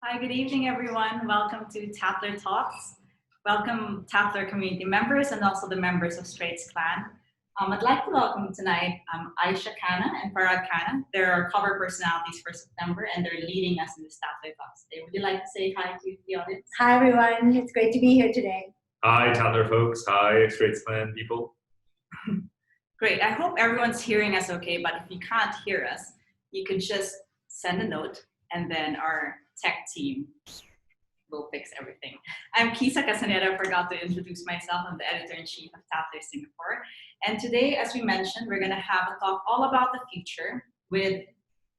Hi, good evening, everyone. Welcome to Tatler Talks. Welcome, Tatler community members and also the members of Straits Clan. I'd like to welcome tonight Ayesha Khanna and Parag Khanna. They're our cover personalities for September, and they're leading us in this Tatler Talks today. Would you like to say hi to the audience? Hi, everyone. It's great to be here today. Hi, Tatler folks. Hi, Straits Clan people. Great. I hope everyone's hearing us okay, but if you can't hear us, you could just send a note, and then our tech team will fix everything. I'm Kisa Casanera. I forgot to introduce myself. I'm the editor-in-chief of Tatler Singapore. And today, as we mentioned, we're going to have a talk all about the future. We're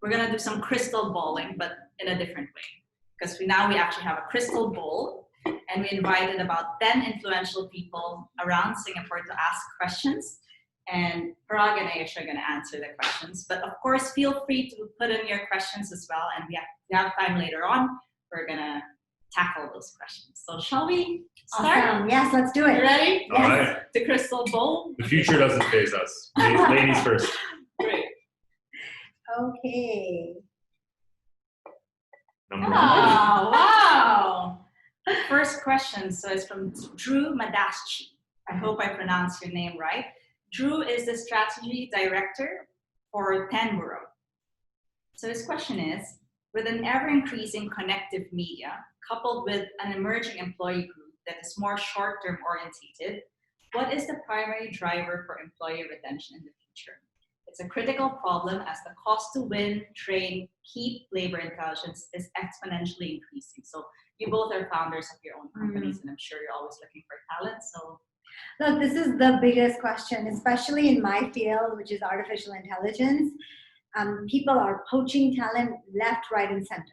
going to do some crystal balling, but in a different way. Because now we actually have a crystal ball, and we invited about 10 influential people around Singapore to ask questions. And Parag and Ayesha are going to answer the questions. But of course, feel free to put in your questions as well. And we have time later on. We're going to tackle those questions. So shall we start? Awesome. Yes, let's do it. You ready? All right. The crystal ball. The future doesn't faze us. Ladies first. Great. Okay. Number one. Wow. First question. So it's from Drew Madaschi. I hope I pronounced your name right. Drew is the strategy director for Tanburo. So his question is, with an ever-increasing connective media, coupled with an emerging employee group that is more short-term orientated, what is the primary driver for employee retention in the future? It's a critical problem as the cost to win, train, keep labor intelligence is exponentially increasing. So you both are founders of your own companies, and I'm sure you're always looking for talent. So Look, this is the biggest question, especially in my field, which is artificial intelligence. People are poaching talent left, right, and center,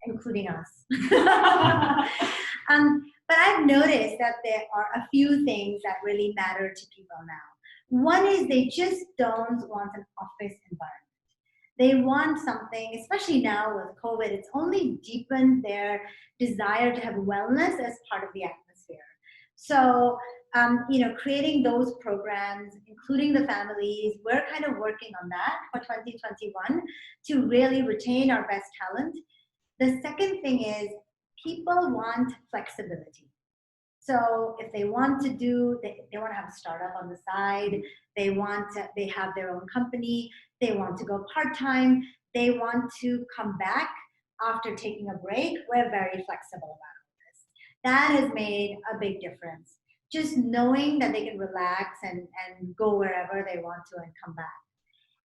including us. But I've noticed that there are a few things that really matter to people now. One is they just don't want an office environment. They want something, especially now with COVID, it's only deepened their desire to have wellness as part of the atmosphere. So, creating those programs, including the families, we're kind of working on that for 2021 to really retain our best talent. The second thing is people want flexibility. So if they want to they want to have a startup on the side, they have their own company, they want to go part-time, they want to come back after taking a break, we're very flexible about this. That has made a big difference. Just knowing that they can relax and go wherever they want to and come back.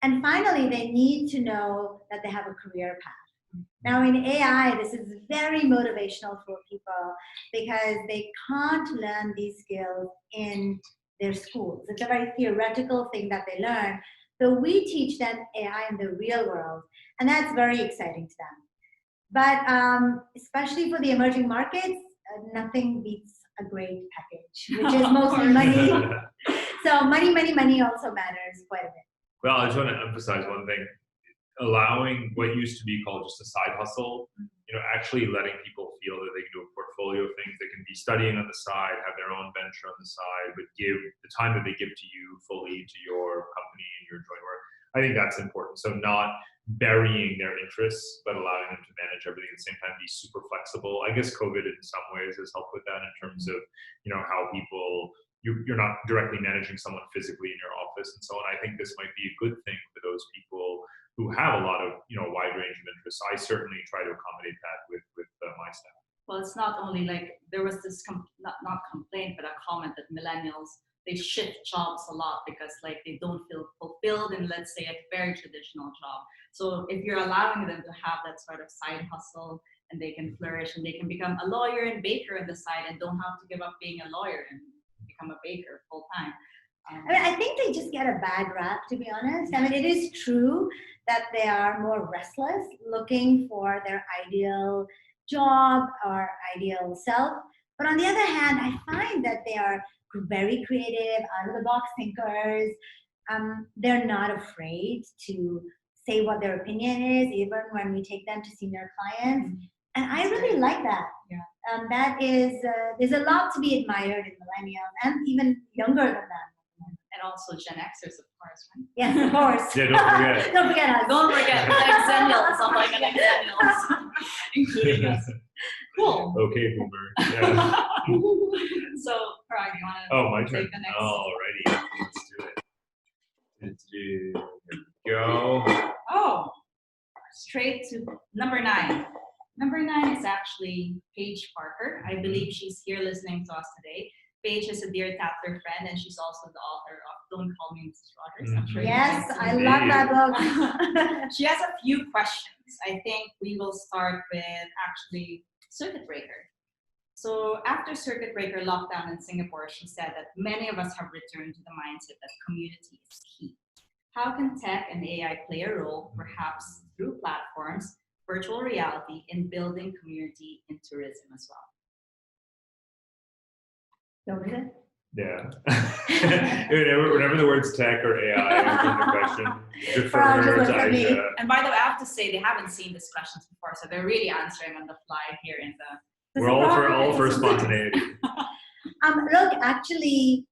And finally, they need to know that they have a career path. Now in AI, this is very motivational for people because they can't learn these skills in their schools. It's a very theoretical thing that they learn. So we teach them AI in the real world, and that's very exciting to them. But especially for the emerging markets, nothing beats a great package, which is mostly money. So money also matters quite a bit. Well, I just want to emphasize one thing. Allowing what used to be called just a side hustle, actually letting people feel that they can do a portfolio of things. They can be studying on the side, have their own venture on the side, but give the time that they give to you fully to your company and your joint work. I think that's important. So not burying their interests, but allowing them to manage everything at the same time, be super flexible. I guess COVID in some ways has helped with that in terms of, how people, you're not directly managing someone physically in your office and so on. I think this might be a good thing for those people who have a lot of, wide range of interests. I certainly try to accommodate that with my staff. well, it's not only like there was this not complaint, but a comment that millennials, they shift jobs a lot because like they don't feel fulfilled in, let's say, a very traditional job. So if you're allowing them to have that sort of side hustle and they can flourish and they can become a lawyer and baker on the side and don't have to give up being a lawyer and become a baker full time. I think they just get a bad rap, to be honest. It is true that they are more restless, looking for their ideal job or ideal self. But on the other hand, I find that they are very creative, out-of-the-box thinkers. They're not afraid to say what their opinion is, even when we take them to senior clients. And I really like that. Yeah. That is, there's a lot to be admired in millennials and even younger than that. And also Gen Xers, of course, right? Yes, of course. Yeah, don't forget. Don't forget us. Don't forget, Xennials, I'm like an Xennials, including us. Cool. Okay, boomer. Yeah. So, Parag, you want to Oh, my take turn. the next? Alrighty, let's do it. Here we go. Oh, straight to number 9. Number 9 is actually Paige Parker. I believe she's here listening to us today. Paige is a dear Tatler friend, and she's also the author of Don't Call Me Mrs. Rogers. I'm sure Yes, you guys I see love Indeed. that book. She has a few questions. I think we will start with actually circuit breaker. So after circuit breaker lockdown in Singapore, she said that many of us have returned to the mindset that community is key. How can tech and AI play a role, perhaps through platforms, virtual reality, in building community in tourism as well? Yeah. Whenever the words tech or AI are in the question, defer Parag just to looks at me. Ayesha. And by the way, I have to say they haven't seen these questions before, so they're really answering on the fly here in the. We're all for spontaneity. Look, actually,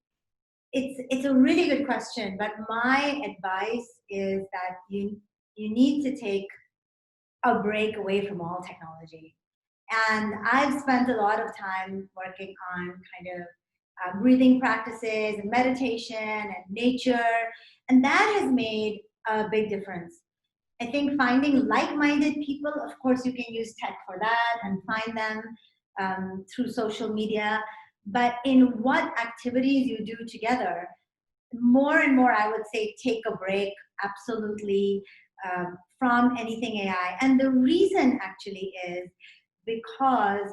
it's a really good question, but my advice is that you need to take a break away from all technology. And I've spent a lot of time working on kind of breathing practices and meditation and nature, and that has made a big difference. I think finding like-minded people, of course, you can use tech for that and find them through social media. But in what activities you do together, more and more, I would say, take a break, absolutely, from anything AI. And the reason actually is because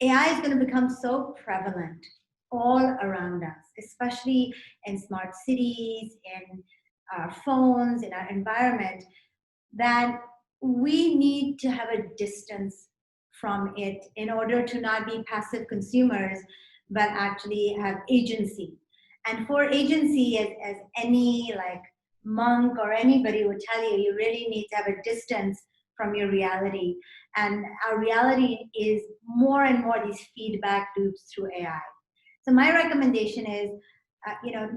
AI is going to become so prevalent all around us, especially in smart cities, in our phones, in our environment, that we need to have a distance from it in order to not be passive consumers, but actually have agency. And for agency, as any like monk or anybody would tell you, you really need to have a distance from your reality. And our reality is more and more these feedback loops through AI. So my recommendation is,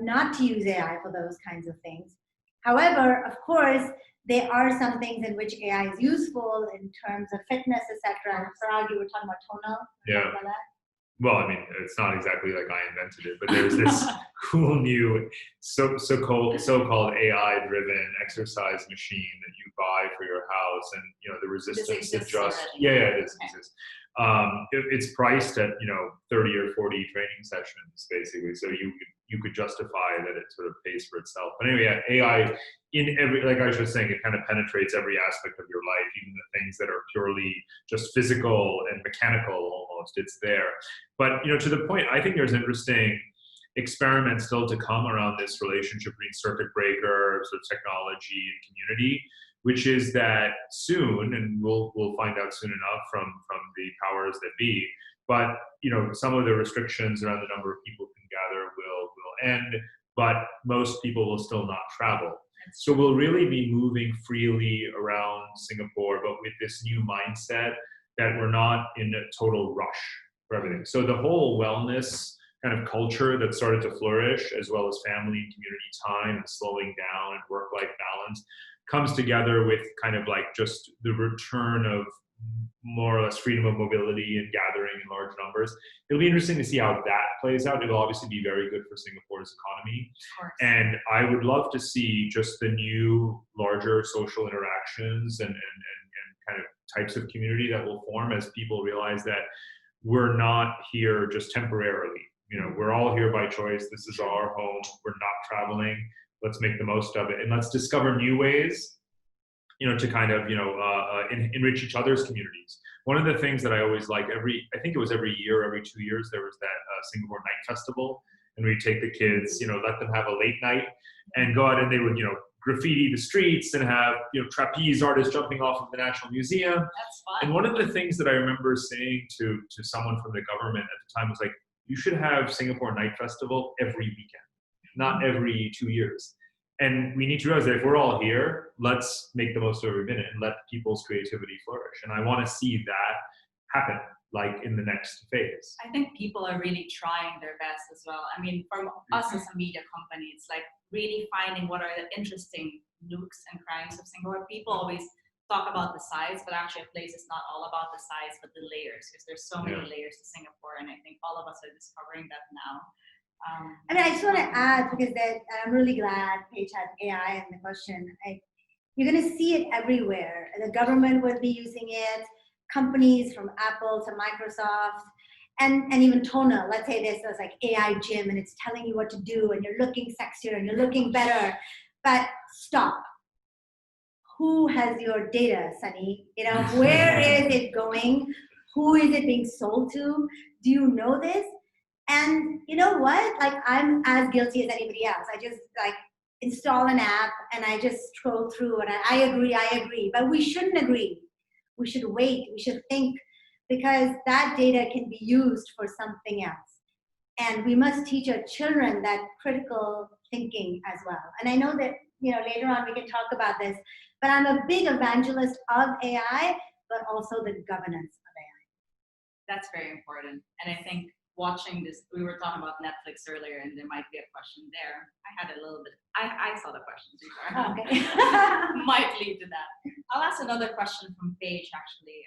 not to use AI for those kinds of things. However, of course, there are some things in which AI is useful in terms of fitness, etc. Parag, you were talking about tonal. Yeah. About that? Well, I mean, it's not exactly like I invented it, but there's this cool new so-called AI-driven exercise machine that you buy for your house, and the resistance to just already. it exists. It's priced at 30 or 40 training sessions basically, so you could justify that it sort of pays for itself. But anyway, AI in every, like I was just saying, it kind of penetrates every aspect of your life, even the things that are purely just physical and mechanical almost. It's there. But to the point, I think there's interesting experiments still to come around this relationship between circuit breaker, sort of technology and community, which is that soon, and we'll find out soon enough from the powers that be, but some of the restrictions around the number of people who can gather will end, but most people will still not travel. So we'll really be moving freely around Singapore, but with this new mindset that we're not in a total rush for everything. So the whole wellness kind of culture that started to flourish, as well as family and community time and slowing down and work-life balance, comes together with kind of like just the return of more or less freedom of mobility and gathering in large numbers. It'll be interesting to see how that plays out. It'll obviously be very good for Singapore's economy. And I would love to see just the new, larger social interactions and kind of types of community that will form as people realize that we're not here just temporarily. We're all here by choice. This is our home. We're not traveling. Let's make the most of it. And let's discover new ways to kind of, enrich each other's communities. One of the things that I always like, I think it was every year, every 2 years, there was that Singapore Night Festival, and we'd take the kids, let them have a late night and go out, and they would, graffiti the streets and have, trapeze artists jumping off of the National Museum. That's fun. And one of the things that I remember saying to someone from the government at the time was like, you should have Singapore Night Festival every weekend, not every 2 years. And we need to realize that if we're all here, let's make the most of every minute and let people's creativity flourish. And I want to see that happen, like in the next phase. I think people are really trying their best as well. I mean, from us as a media company, it's like really finding what are the interesting nooks and crannies of Singapore. People always talk about the size, but actually a place is not all about the size, but the layers, because there's so many layers to Singapore, and I think all of us are discovering that now. I mean, I just want to add, because I'm really glad Paige had AI in the question. You're going to see it everywhere. The government will be using it, companies from Apple to Microsoft, and even Toner. Let's say there's like AI gym, and it's telling you what to do, and you're looking sexier, and you're looking better. But stop. Who has your data, Sunny? You know, where is it going? Who is it being sold to? Do you know this? And you know what? Like, I'm as guilty as anybody else. I just like install an app and I just scroll through and I agree. But we shouldn't agree. We should wait. We should think, because that data can be used for something else. And we must teach our children that critical thinking as well. And I know that, you know, later on we can talk about this, but I'm a big evangelist of AI, but also the governance of AI. That's very important. And I think watching this, we were talking about Netflix earlier, and there might be a question there. I had a little bit, I saw the questions before. Oh, okay. Might lead to that. I'll ask another question from Paige, actually.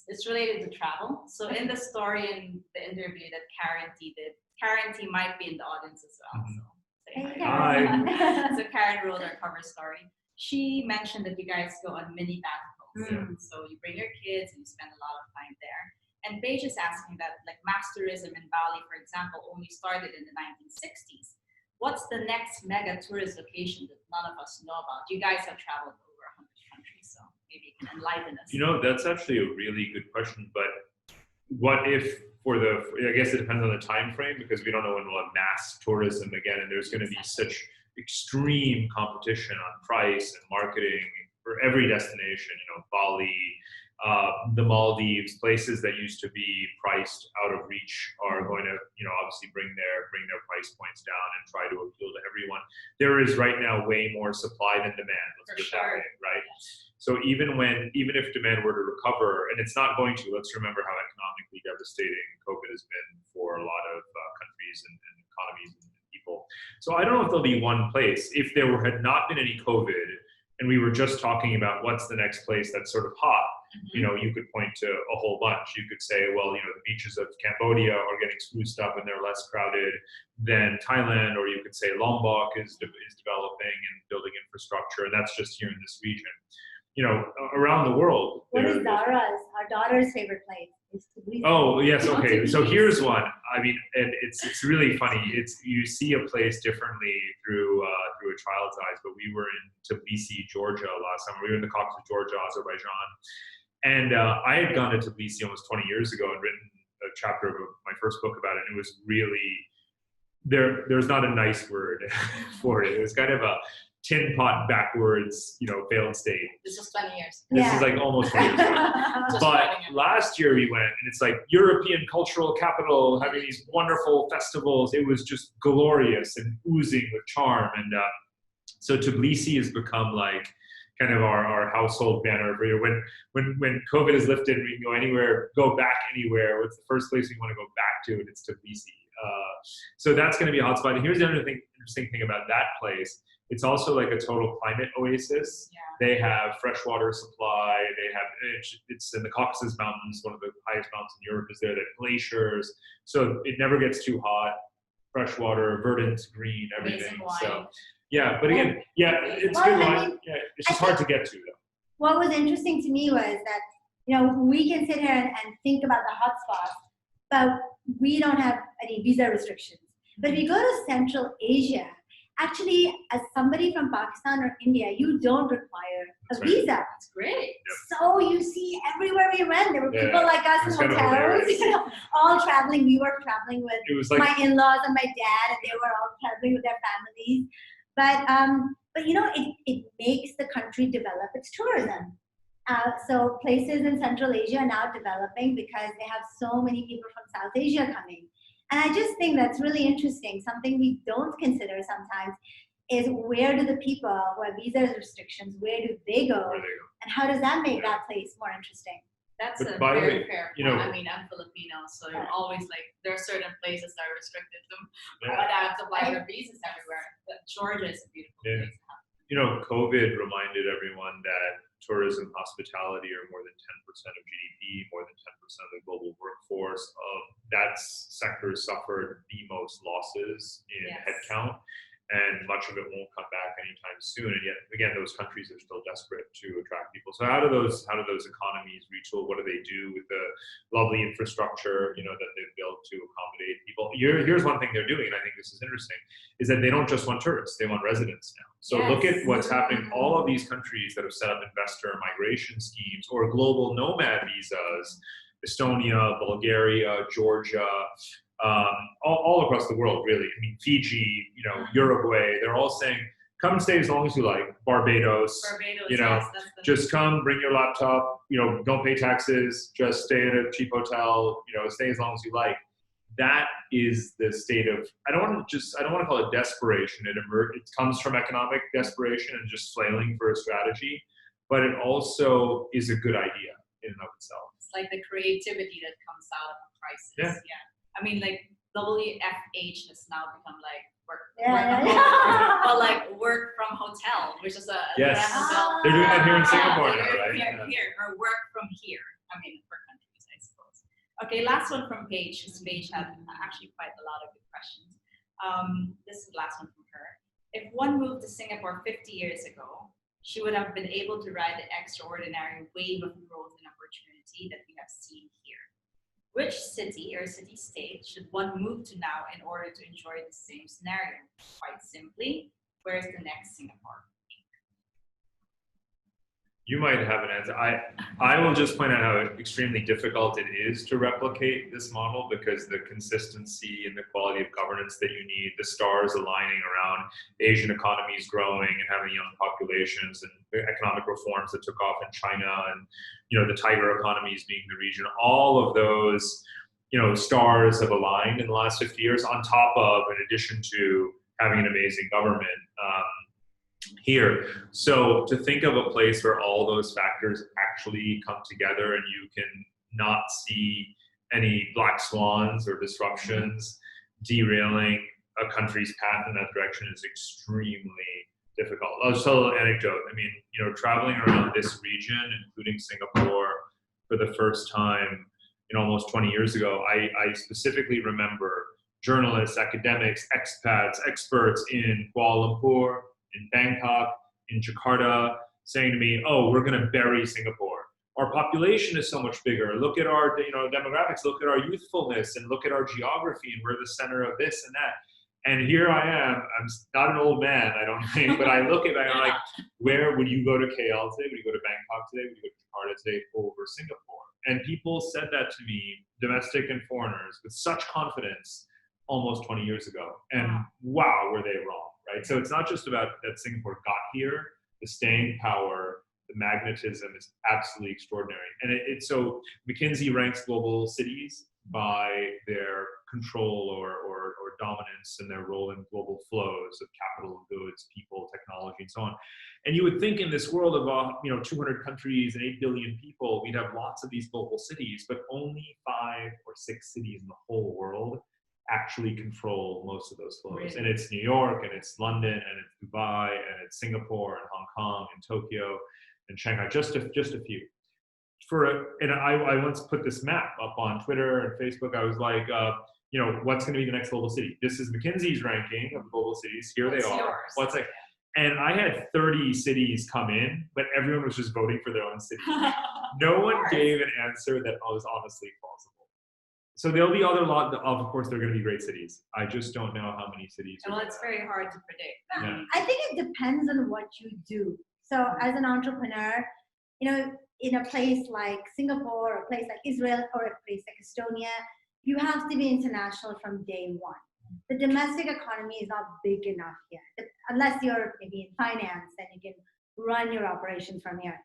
It's related to travel. So in the story, in the interview that Karen T did, Karen T might be in the audience as well. So say hi. Hi. So Karen wrote our cover story. She mentioned that you guys go on mini sabbaticals. So you bring your kids and you spend a lot of time there. And Paige is asking that, like, mass tourism in Bali, for example, only started in the 1960s. What's the next mega tourist location that none of us know about? You guys have traveled over 100 countries, so maybe you can enlighten us. You know, that's actually a really good question. But what if, I guess it depends on the time frame, because we don't know when we'll have mass tourism again, and there's going to be such extreme competition on price and marketing for every destination. You know, Bali, the Maldives, places that used to be priced out of reach are going to, you know, obviously bring their price points down and try to appeal to everyone. There is right now way more supply than demand. Let's put it that way, right? So even if demand were to recover, and it's not going to, let's remember how economically devastating COVID has been for a lot of countries and economies and people. So I don't know if there'll be one place. If there had not been any COVID, and we were just talking about what's the next place that's sort of hot, you know, you could point to a whole bunch. You could say, well, you know, the beaches of Cambodia are getting spruced up and they're less crowded than Thailand, or you could say Lombok is developing and building infrastructure, and that's just here in this region. You know, around the world. What is Dara's, our daughter's favorite place? Oh, yes, okay. So here's one. I mean, and it's really funny. You see a place differently through a child's eyes. But we were in Tbilisi, Georgia last summer. We were in the Caucasus, Georgia, Azerbaijan, and I had gone to Tbilisi almost 20 years ago and written a chapter of my first book about it. And it was really there's not a nice word for it. It was kind of a tin pot backwards, you know, failed state. This was 20 years. This is like almost 20 years ago. But last year we went, and it's like European cultural capital, having these wonderful festivals. It was just glorious and oozing with charm. And so Tbilisi has become like kind of our household banner. When COVID is lifted, we can go anywhere, go back anywhere. What's the first place we want to go back to? And it's Tbilisi. So that's going to be a hotspot. And here's the other interesting thing about that place. It's also like a total climate oasis. Yeah. They have freshwater supply. It's in the Caucasus Mountains, one of the highest mountains in Europe is there. They have glaciers. So it never gets too hot. Freshwater, verdant, green, everything. So yeah, but again, it's good wine. Yeah, it's just hard to get to though. What was interesting to me was that, you know, we can sit here and think about the hotspots, but we don't have any visa restrictions. But if you go to Central Asia, actually, as somebody from Pakistan or India, you don't require a visa. That's great. Yep. So you see, everywhere we went, there were people like us in hotels, you know, all traveling. We were traveling with my in-laws and my dad, and they were all traveling with their families. But you know, it makes the country develop its tourism. So places in Central Asia are now developing because they have so many people from South Asia coming. And I just think that's really interesting. Something we don't consider sometimes is, where do the people who have visa restrictions, where do they go? And how does that make that place more interesting? That's a very fair point. I mean, I'm Filipino, so you're always like, there are certain places that are restricted to, but I have to apply for visas everywhere. But Georgia is a beautiful place. COVID reminded everyone that tourism, hospitality are more than 10% of GDP, more than 10% of the global workforce. That sector suffered the most losses in headcount, and much of it won't come back anytime soon. And yet, again, those countries are still desperate to attract people. So how do those economies retool? What do they do with the lovely infrastructure, that they've built to accommodate people? Here's one thing they're doing, and I think this is interesting, is that they don't just want tourists, they want residents now. So look at what's happening. All of these countries that have set up investor migration schemes or global nomad visas, Estonia, Bulgaria, Georgia, all across the world, really. I mean, Fiji, Uruguay, they're all saying, come and stay as long as you like. Barbados, just come, bring your laptop, don't pay taxes, just stay at a cheap hotel, stay as long as you like. That is the state of, I don't want to call it desperation. It comes from economic desperation and just flailing for a strategy, but it also is a good idea in and of itself. It's like the creativity that comes out of a crisis. Yeah. I mean, like WFH has now become like work from hotel, which is a hotel. They're doing that here in Singapore now, right? Here, or work from here. I mean, for countries, I suppose. Okay, last one from Paige, because Paige had actually quite a lot of good questions. This is the last one from her. If one moved to Singapore 50 years ago, she would have been able to ride the extraordinary wave of growth and opportunity that we have seen here. Which city or city-state should one move to now in order to enjoy the same scenario? Quite simply, where's the next Singapore? You might have an answer. I will just point out how extremely difficult it is to replicate this model, because the consistency and the quality of governance that you need, the stars aligning around Asian economies growing and having young populations, and the economic reforms that took off in China, and the tiger economies being the region, all of those stars have aligned in the last 50 years, on top of, in addition to having an amazing government here. So to think of a place where all those factors actually come together and you can not see any black swans or disruptions derailing a country's path in that direction is extremely difficult. I'll just tell an anecdote. I mean, traveling around this region, including Singapore, for the first time almost 20 years ago, I specifically remember journalists, academics, expats, experts in Kuala Lumpur, in Bangkok, in Jakarta, saying to me, oh, we're going to bury Singapore. Our population is so much bigger. Look at our demographics, look at our youthfulness, and look at our geography, and we're the center of this and that. And here I am, I'm not an old man, I don't think, but I look at it and I'm like, where would you go to KL today? Would you go to Bangkok today? Would you go to Jakarta today over Singapore? And people said that to me, domestic and foreigners, with such confidence almost 20 years ago. And wow, were they wrong, right? So it's not just about that Singapore got here, the staying power, the magnetism is absolutely extraordinary. And so McKinsey ranks global cities by their control or dominance and their role in global flows of capital, goods, people, technology, and so on. And you would think in this world of 200 countries and 8 billion people, we'd have lots of these global cities, but only 5 or 6 cities in the whole world actually control most of those flows. Really? And it's New York, and it's London, and it's Dubai, and it's Singapore, and Hong Kong, and Tokyo, and Shanghai, just a few. And I once put this map up on Twitter and Facebook. I was like, what's going to be the next global city? This is McKinsey's ranking of global cities. Here they are. Yours? What's like? And I had 30 cities come in, but everyone was just voting for their own city. No one gave an answer that was honestly plausible. So there'll be of course, they're going to be great cities. I just don't know how many cities. Well, it's very hard to predict. Yeah. I think it depends on what you do. So as an entrepreneur, in a place like Singapore, or a place like Israel, or a place like Estonia, you have to be international from day one. The domestic economy is not big enough here, unless you're maybe in finance, then you can run your operations from here.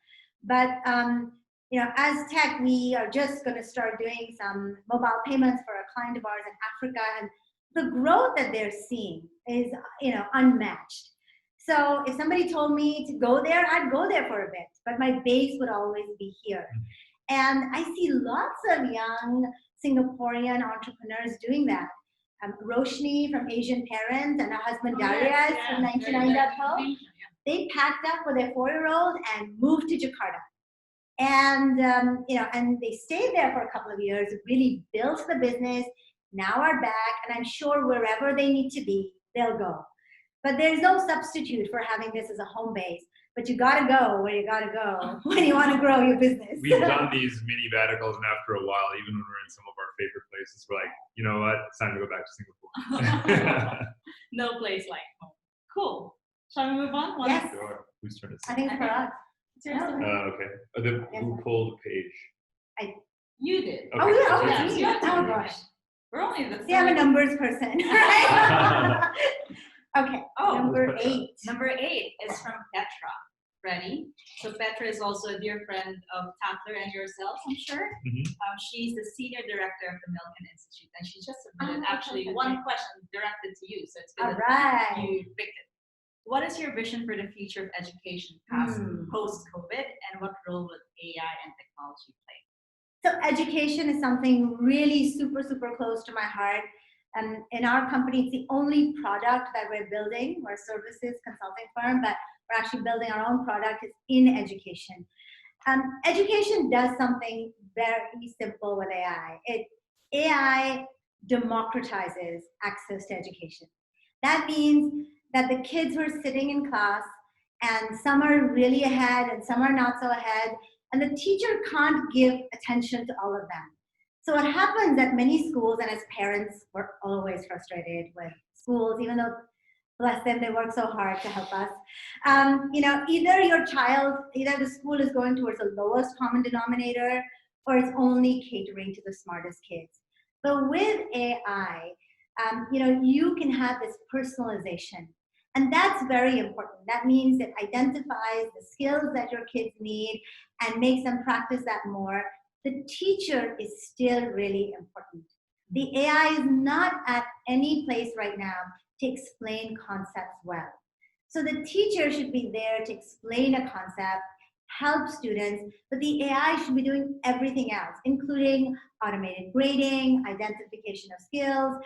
But as tech, we are just going to start doing some mobile payments for a client of ours in Africa, and the growth that they're seeing is unmatched. So if somebody told me to go there, I'd go there for a bit, but my base would always be here. And I see lots of young Singaporean entrepreneurs doing that. Roshni from Asian Parent and her husband Darius from 99.co. they packed up with their 4-year-old and moved to Jakarta. And and they stayed there for a couple of years, really built the business, now are back, and I'm sure wherever they need to be, they'll go. But there's no substitute for having this as a home base. But you gotta go where you gotta go when you want to grow your business. We've done these mini radicals, and after a while, even when we're in some of our favorite places, we're like, you know what, it's time to go back to Singapore. No place like home. Cool. Shall we move on? Yes. Sure. Whose turn is I it? think it's for us. It's yours. Okay. Who pulled Paige? You did. Okay. Oh, yeah. Oh, Yeah, it's me. you Oh, have to. gosh. We're only the See, I'm a third. numbers person. Okay. Oh, number Petra? 8. Number 8 is from Petra. Ready? So Petra is also a dear friend of Tatler and yourself, I'm sure. Mhm. She's the senior director of the Milken Institute, and she just submitted Oh, actually okay. one question directed to you. So it's good All that right. you picked it. What is your vision for the future of education post-COVID, and what role will AI and technology play? So education is something really super, super close to my heart. In our company, it's the only product that we're building. We're a services consulting firm, but we're actually building our own product. It's in education. Education does something very simple with AI. AI democratizes access to education. That means that the kids who are sitting in class, and some are really ahead and some are not so ahead, and the teacher can't give attention to all of them. So what happens at many schools, and as parents, we're always frustrated with schools, even though, bless them, they work so hard to help us. Either your child, either the school is going towards the lowest common denominator, or it's only catering to the smartest kids. But with AI, you can have this personalization. And that's very important. That means it identifies the skills that your kids need and makes them practice that more. The teacher is still really important. The AI is not at any place right now to explain concepts well. So the teacher should be there to explain a concept, help students, but the AI should be doing everything else, including automated grading, identification of skills,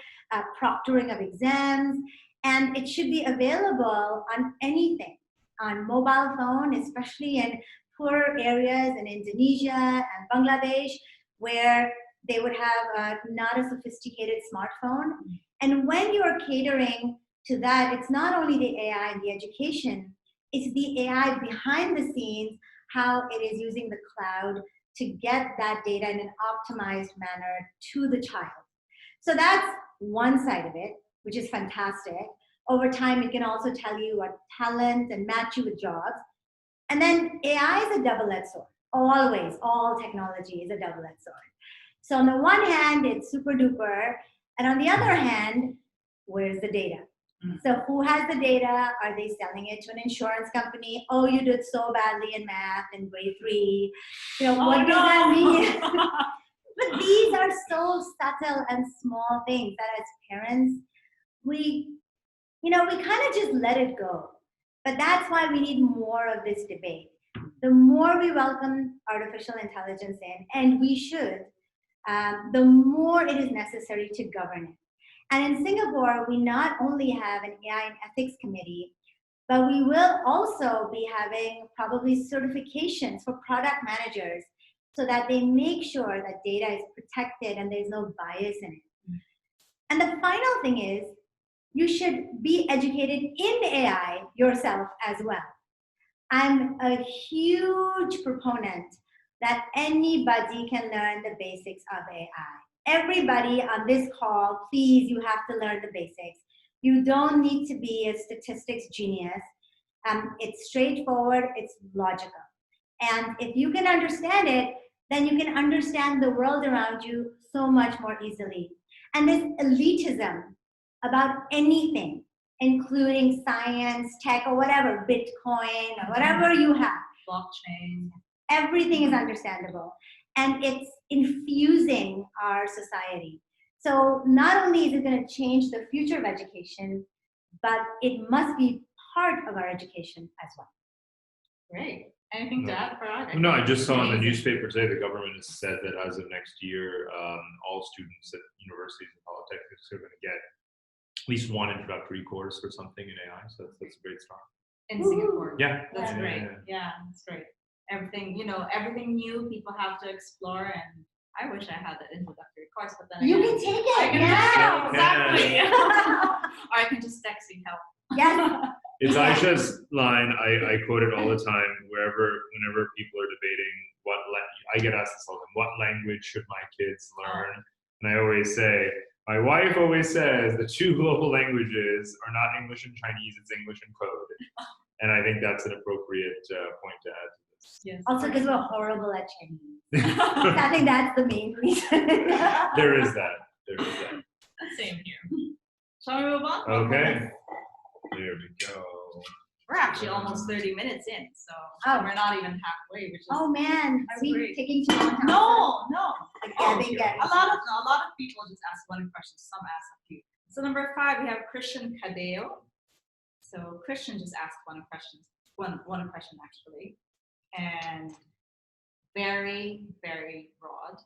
proctoring of exams, and it should be available on anything, on mobile phone, especially in poor areas in Indonesia and Bangladesh, where they would have not a sophisticated smartphone. And when you're catering to that, it's not only the AI in the education, it's the AI behind the scenes, how it is using the cloud to get that data in an optimized manner to the child. So that's one side of it, which is fantastic. Over time, it can also tell you what talent and match you with jobs. And then AI is a double-edged sword. Always, all technology is a double-edged sword. So on the one hand, it's super duper. And on the other hand, where's the data? So who has the data? Are they selling it to an insurance company? Oh, you did so badly in math in grade 3. What does that mean? But these are so subtle and small things that as parents, we kind of just let it go. But that's why we need more of this debate. The more we welcome artificial intelligence in, and we should, the more it is necessary to govern it. And in Singapore, we not only have an AI and ethics committee, but we will also be having probably certifications for product managers so that they make sure that data is protected and there's no bias in it. And the final thing is, you should be educated in AI yourself as well. I'm a huge proponent that anybody can learn the basics of AI. Everybody on this call, please, you have to learn the basics. You don't need to be a statistics genius. It's straightforward, it's logical. And if you can understand it, then you can understand the world around you so much more easily. And this elitism about anything, including science, tech, or whatever, Bitcoin, or whatever you have. Blockchain. Everything is understandable. And it's infusing our society. So not only is it going to change the future of education, but it must be part of our education as well. Great. Anything to add, Parag? No, I just saw in the newspaper today the government has said that as of next year, all students at universities and polytechnics are going to get at least one introductory course or something in AI. So that's a great start. in Woo. Singapore. Yeah. That's Yeah. great. Yeah, that's great. Everything, everything new people have to explore, and I wish I had that introductory course, but then You again, can take I it. can Yeah. exactly. Or I can just text you help. Yes. It's Yeah. Aisha's line. I quote it all the time. Whenever people are debating I get asked this all the time. What language should my kids learn? And I always say, my wife always says the two global languages are not English and Chinese. It's English and code. And I think that's an appropriate point to add to this. Yes. Also, because we're horrible at Chinese. I think that's the main reason. There is that. Same here. Shall we move on? Okay. There we go. We're actually almost 30 minutes in, so Oh. we're not even halfway, which is Oh man, are That's we great. taking too long? no. I think that A lot of people just ask one question. Some ask a few. So number 5, we have Christian Cadeo. So Christian just asked one question actually, and very, very broad.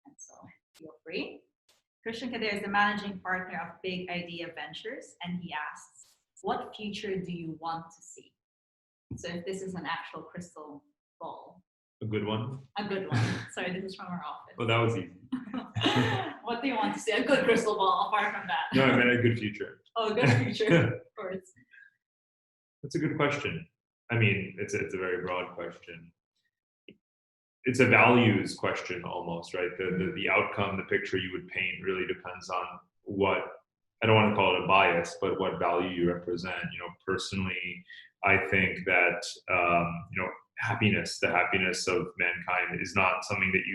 And so feel free. Christian Cadeo is the managing partner of Big Idea Ventures, and he asks, what future do you want to see? So if this is an actual crystal ball. A good one. A good one. Sorry, this is from our office. Well, that was easy. What do you want to see? A good crystal ball, apart from that. No, I meant a good future. Oh, a good future, of course. That's a good question. I mean, it's a very broad question. It's a values question almost, right? The outcome, the picture you would paint really depends on what, I don't want to call it a bias, but what value you represent. Personally, I think that, happiness, the happiness of mankind is not something that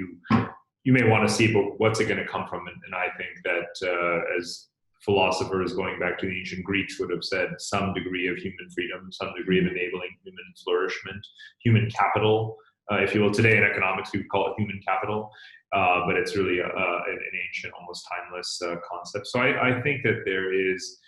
you may want to see, but what's it going to come from? And I think that as philosophers going back to the ancient Greeks would have said, some degree of human freedom, some degree of enabling human flourishment, human capital, if you will. Today in economics, we would call it human capital, but it's really an ancient, almost timeless concept. So I think that there is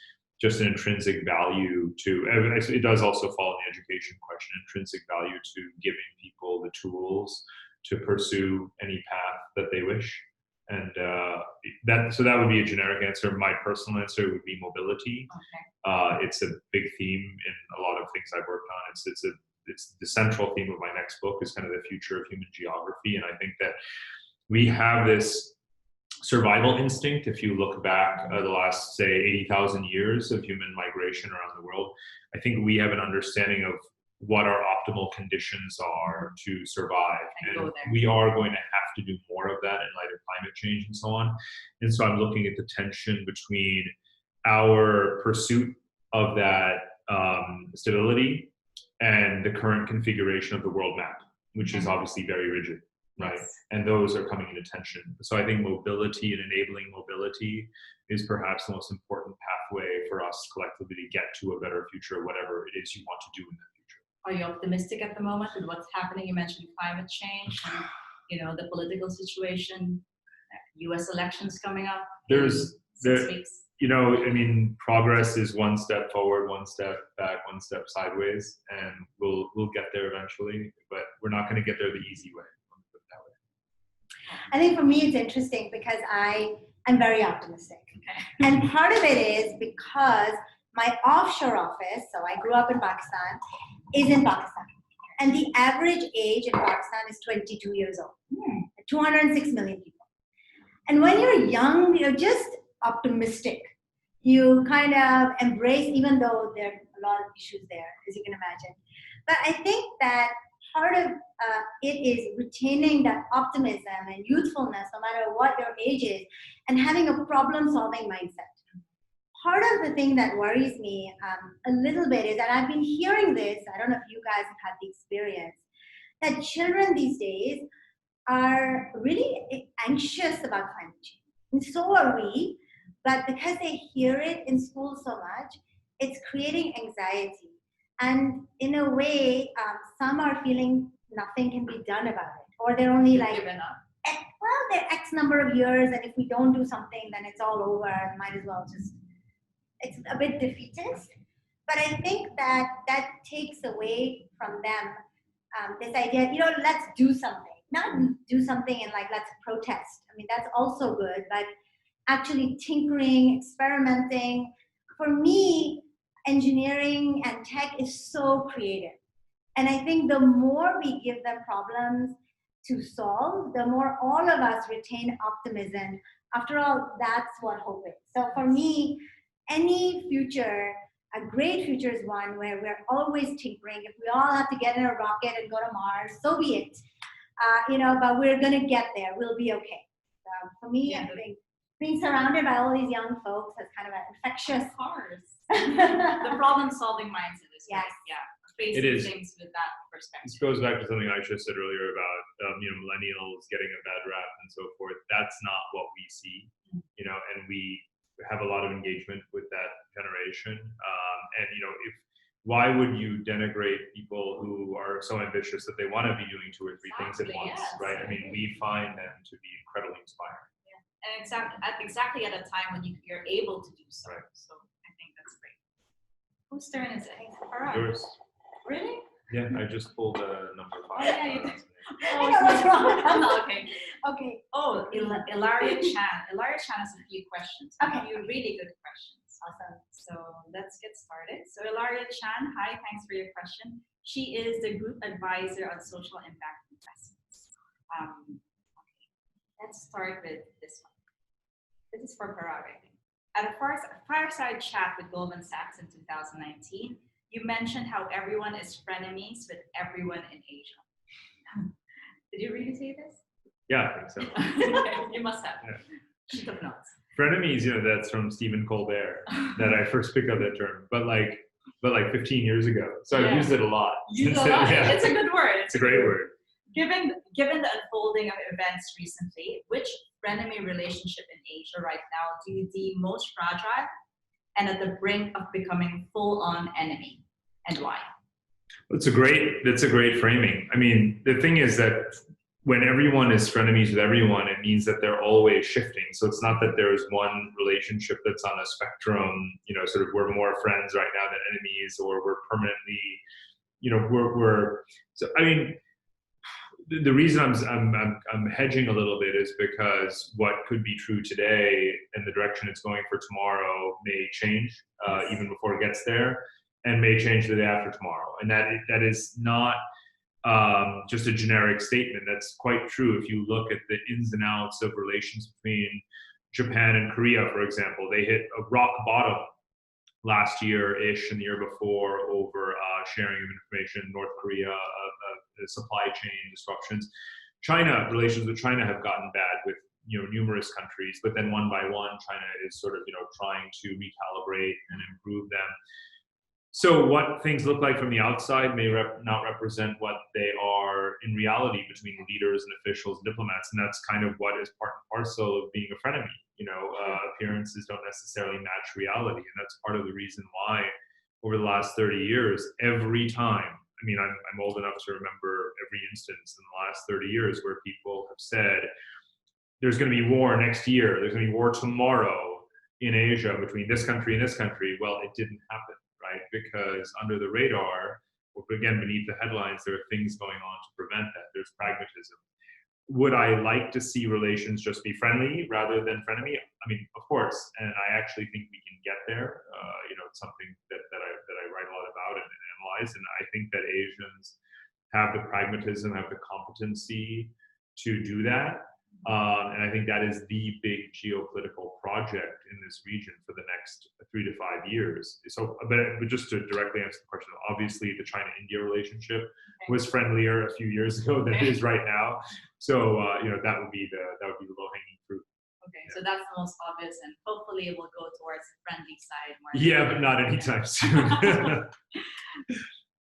just an intrinsic value to, it does also fall in the education question, intrinsic value to giving people the tools to pursue any path that they wish. And that would be a generic answer. My personal answer would be mobility. Okay. It's a big theme in a lot of things I've worked on. It's the central theme of my next book is kind of the future of human geography. And I think that we have this survival instinct. If you look back the last, say, 80,000 years of human migration around the world, I think we have an understanding of what our optimal conditions are to survive. And we are going to have to do more of that in light of climate change and so on. And so I'm looking at the tension between our pursuit of that stability and the current configuration of the world map, which is obviously very rigid, right? Yes. And those are coming into tension. So I think mobility and enabling mobility is perhaps the most important pathway for us collectively to get to a better future, whatever it is you want to do in that future. Are you optimistic at the moment with what's happening? You mentioned climate change and the political situation, U.S. elections coming up. There's 6 weeks. Progress is one step forward, one step back, one step sideways, and we'll get there eventually. But we're not going to get there the easy way. Let me put it that way. I think for me it's interesting because I'm very optimistic. Okay. And part of it is because my offshore office, so I grew up in Pakistan, is in Pakistan. And the average age in Pakistan is 22 years old. 206 million people. And when you're young, you're just optimistic. You kind of embrace, even though there are a lot of issues there, as you can imagine. But I think that part of it is retaining that optimism and youthfulness, no matter what your age is, and having a problem-solving mindset. Part of the thing that worries me a little bit is that I've been hearing this, I don't know if you guys have had the experience, that children these days are really anxious about climate change. And so are we, but because they hear it in school so much, it's creating anxiety. And in a way, some are feeling nothing can be done about it, or they're only like, Given up. well, they're X number of years, and if we don't do something, then it's all over, and might as well just, it's a bit defeatist. But I think that takes away from them this idea, let's do something. Not do something and let's protest. I mean, that's also good, but actually tinkering, experimenting. For me, engineering and tech is so creative. And I think the more we give them problems to solve, the more all of us retain optimism. After all, that's what hope is. So for me, any future, a great future is one where we're always tinkering. If we all have to get in a rocket and go to Mars, so be it. But we're going to get there. We'll be okay. So for me, I think being surrounded by all these young folks is kind of an infectious. Of course. The problem-solving mindset is Yes. great. Yeah. Facing It is. things with that perspective. This goes back to something Ayesha said earlier about millennials getting a bad rap and so forth. That's not what we see, and we have a lot of engagement with that generation. Why would you denigrate people who are so ambitious that they want to be doing 2 or 3 things at once, Yes. right? I mean, we find them to be incredibly inspiring. And exactly at a time when you're able to do so. Right. So I think that's great. Whose turn is it? Parag. Yours? Really? Yeah, I just pulled number 5. Oh, yeah, you did. I know what's wrong with us. Okay. Okay. Oh, Ilaria Chan. Ilaria Chan has a few questions. Okay. A few really good questions. Awesome. So let's get started. So Ilaria Chan, hi, thanks for your question. She is the group advisor on social impact investments. Okay. Let's start with this one. This is for Parag, I think. At a fireside chat with Goldman Sachs in 2019, you mentioned how everyone is frenemies with everyone in Asia. Did you really say this? Yeah, I think so. Okay, you must have. Yeah. She took notes. Frenemies, that's from Stephen Colbert that I first picked up that term, but like 15 years ago. So I've used it a lot. Use a lot. Yeah. It's a good word. It's a great word. Given the unfolding of events recently, which frenemy relationship in Asia right now do you deem most fragile and at the brink of becoming full-on enemy, and why? That's a great framing. I mean, the thing is that when everyone is frenemies with everyone, it means that they're always shifting. So it's not that there's one relationship that's on a spectrum, sort of we're more friends right now than enemies, or we're permanently, so I mean, the reason I'm hedging a little bit is because what could be true today and the direction it's going for tomorrow may change even before it gets there, and may change the day after tomorrow. And that is not just a generic statement. That's quite true. If you look at the ins and outs of relations between Japan and Korea, for example, they hit a rock bottom last year-ish and the year before over sharing of information. North Korea, supply chain disruptions. Relations with China have gotten bad with numerous countries, but then one by one, China is sort of trying to recalibrate and improve them. So what things look like from the outside may not represent what they are in reality between leaders and officials and diplomats, and that's kind of what is part and parcel of being a frenemy. Appearances don't necessarily match reality, and that's part of the reason why over the last 30 years, every time, I mean, I'm old enough to remember every instance in the last 30 years where people have said, there's going to be war next year, there's going to be war tomorrow in Asia between this country and this country. Well, it didn't happen. Right? Because under the radar, or again, beneath the headlines, there are things going on to prevent that. There's pragmatism. Would I like to see relations just be friendly rather than frenemy? I mean, of course, and I actually think we can get there. It's something that I write a lot about and analyze, and I think that Asians have the pragmatism, have the competency to do that. And I think that is the big geopolitical project in this region for the next 3 to 5 years. So, but just to directly answer the question, obviously the China-India relationship was friendlier a few years ago than it is right now. So, that would be the low-hanging fruit. Okay, so that's the most obvious, and hopefully it will go towards the friendly side more. Yeah, but not anytime soon.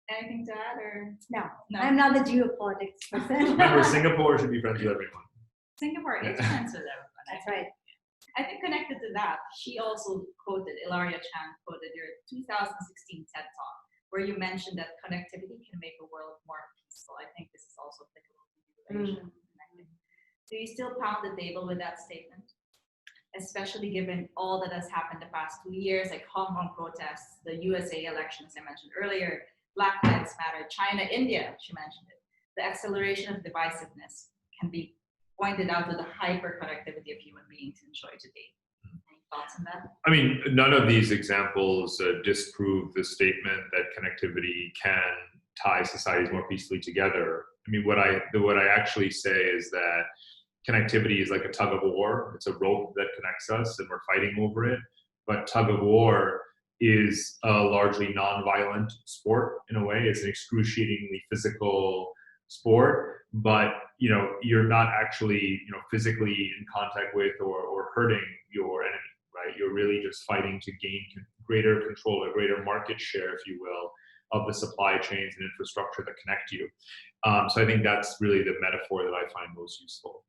Anything to add, or No, I'm not the geopolitics person. Remember, Singapore should be friends with everyone. Singapore is friends with everyone. That's right. I think connected to that, she also quoted, Ilaria Chan quoted your 2016 TED Talk, where you mentioned that connectivity can make the world more peaceful. I think this is also applicable to Asia. Do you still pound the table with that statement? Especially given all that has happened the past 2 years, like Hong Kong protests, the USA elections I mentioned earlier, Black Lives Matter, China, India, she mentioned it. The acceleration of divisiveness can be pointed out to the hyper-connectivity of human beings enjoy today. Any Thoughts on that? I mean, none of these examples disprove the statement that connectivity can tie societies more peacefully together. I mean, what I actually say is that connectivity is like a tug of war. It's a rope that connects us, and we're fighting over it. But tug of war is a largely non-violent sport in a way. It's an excruciatingly physical sport, but you're not actually physically in contact with or hurting your enemy, right? You're really just fighting to gain greater control, a greater market share, if you will, of the supply chains and infrastructure that connect you. So I think that's really the metaphor that I find most useful.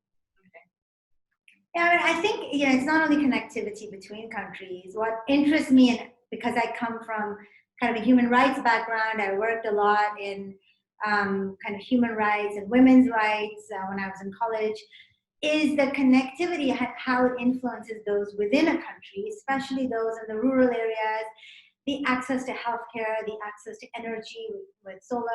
Yeah, I think it's not only connectivity between countries. What interests me, and because I come from kind of a human rights background, I worked a lot in kind of human rights and women's rights when I was in college, is the connectivity, how it influences those within a country, especially those in the rural areas, the access to healthcare, the access to energy with solar,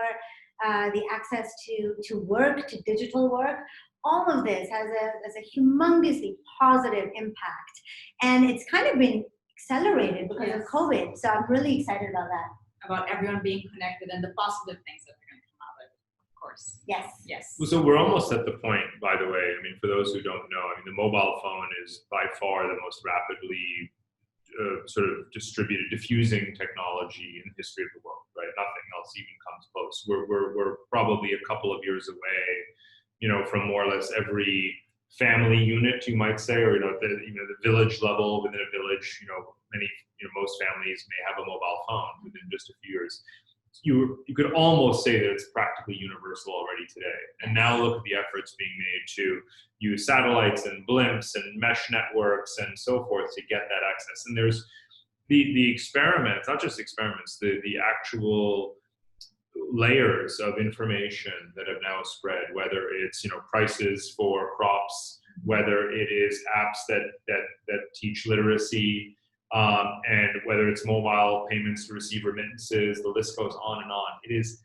the access to work, to digital work. All of this has a humongously positive impact. And it's kind of been accelerated because of COVID. So I'm really excited about that. About everyone being connected and the positive things that are going to come out of it, of course. Yes. So we're almost at the point, by the way, I mean, for those who don't know, I mean, the mobile phone is by far the most rapidly sort of diffusing technology in the history of the world, right? Nothing else even comes close. We're probably a couple of years away, from more or less every family unit, you might say, or the village level within a village. Most families may have a mobile phone within just a few years. You could almost say that it's practically universal already today. And now look at the efforts being made to use satellites and blimps and mesh networks and so forth to get that access. And there's the experiments, not just experiments, the actual layers of information that have now spread, whether it's prices for crops, whether it is apps that teach literacy, and whether it's mobile payments to receive remittances, the list goes on and on. It is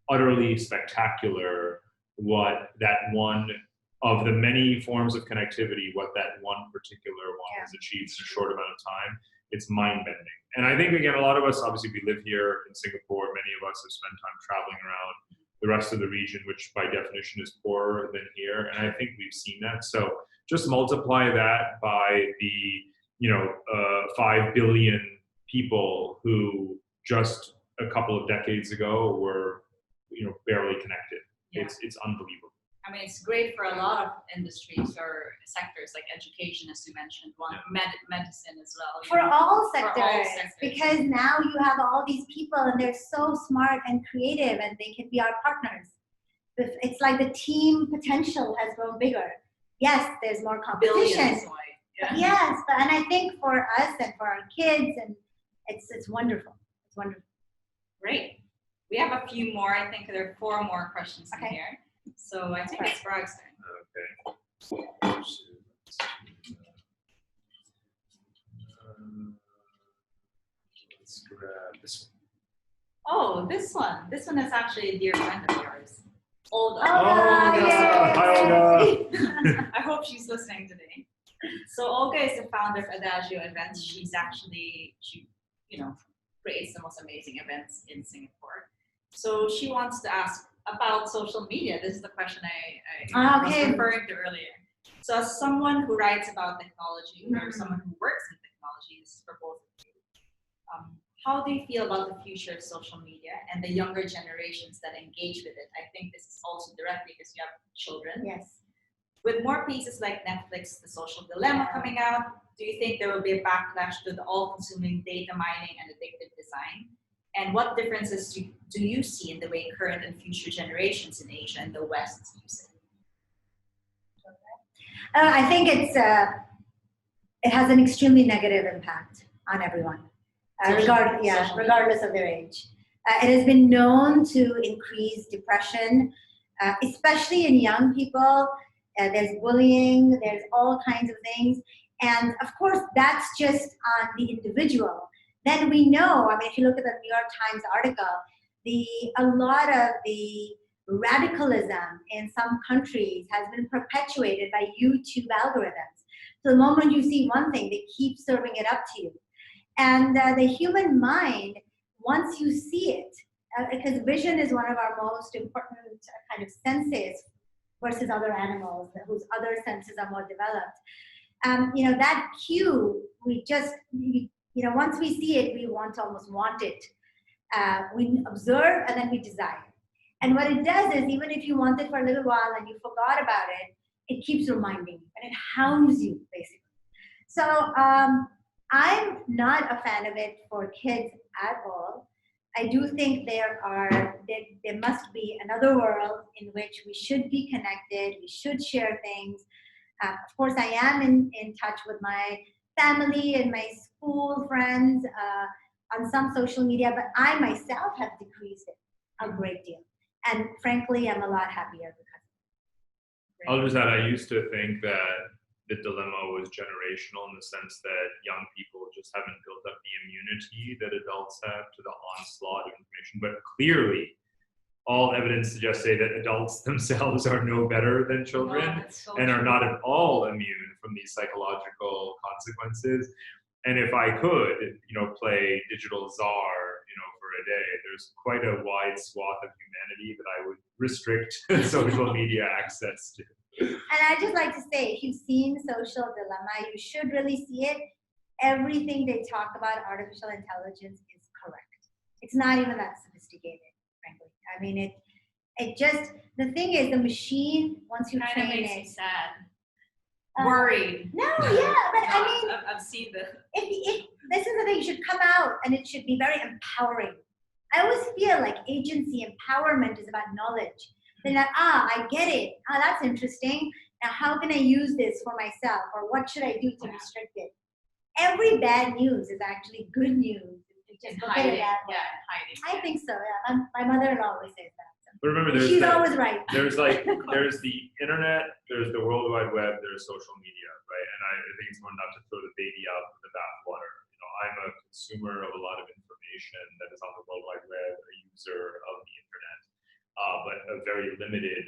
utterly spectacular what that one of the many forms of connectivity, what that one particular one has achieved in a short amount of time. It's mind-bending. And I think, again, a lot of us, obviously, we live here in Singapore. Many of us have spent time traveling around the rest of the region, which by definition is poorer than here. And I think we've seen that. So just multiply that by the 5 billion people who just a couple of decades ago were barely connected. Yeah. It's unbelievable. I mean, it's great for a lot of industries or sectors like education, as you mentioned, medicine as well. For all sectors, because now you have all these people and they're so smart and creative and they can be our partners. It's like the team potential has grown bigger. Yes, there's more competition. Billions, Yes, and I think for us and for our kids, and it's wonderful. It's wonderful. Great. We have a few more. I think there are 4 more questions in here. So I think it's Parag's turn. Okay. Let's grab this one. Oh, this one. This one is actually a dear friend of yours. Olga. Hi, Olga. I hope she's listening today. So Olga is the founder of Adagio Events. She creates the most amazing events in Singapore. So she wants to ask about social media. This is the question I was referring to earlier. So as someone who writes about technology or someone who works in technology, this is for both of you, how do you feel about the future of social media and the younger generations that engage with it? I think this is also directly because you have children. Yes. With more pieces like Netflix, The Social Dilemma coming out, do you think there will be a backlash to the all-consuming data mining and addictive design? And what differences do you see in the way current and future generations in Asia and the West use it? I think it has an extremely negative impact on everyone, regardless of their age. It has been known to increase depression, especially in young people. There's bullying, there's all kinds of things. And of course, that's just on the individual. Then we know, I mean, if you look at the New York Times article, a lot of the radicalism in some countries has been perpetuated by YouTube algorithms. So the moment you see one thing, they keep serving it up to you. And the human mind, once you see it, because vision is one of our most important kind of senses versus other animals whose other senses are more developed. That cue, once we see it, we almost want it. We observe and then we desire. And what it does is, even if you want it for a little while and you forgot about it, it keeps reminding you and it hounds you, basically. So I'm not a fan of it for kids at all. I do think there must be another world in which we should be connected, we should share things. Of course, I am in touch with my family and my school friends on some social media, but I myself have decreased it a great deal. And frankly, I'm a lot happier because of it. I'll just add, I used to think that the dilemma was generational in the sense that young people just haven't built up the immunity that adults have to the onslaught of information. But clearly, all evidence suggests that adults themselves are no better than children and are not at all immune from these psychological consequences. And if I could, play digital czar, for a day, there's quite a wide swath of humanity that I would restrict social media access to. And I just like to say, if you've seen Social Dilemma, you should really see it. Everything they talk about artificial intelligence is correct. It's not even that sophisticated, frankly. I mean, the thing is, the machine, once you train makes it. Me sad. Worried. No, yeah, but no, I mean, I've seen this. This is the thing, it should come out and it should be very empowering. I always feel like agency, empowerment is about knowledge. They're like, I get it. That's interesting. Now, how can I use this for myself? Or what should I do to restrict it? Every bad news is actually good news. Just look at it that way. Yeah, hiding. I think so, yeah. My mother-in-law always says that. So. But remember, She's always right. There's the internet, there's the World Wide Web, there's social media, right? And I think it's important not to throw the baby out with the bathwater. I'm a consumer of a lot of information that is on the World Wide Web, a user of the internet, but a very limited,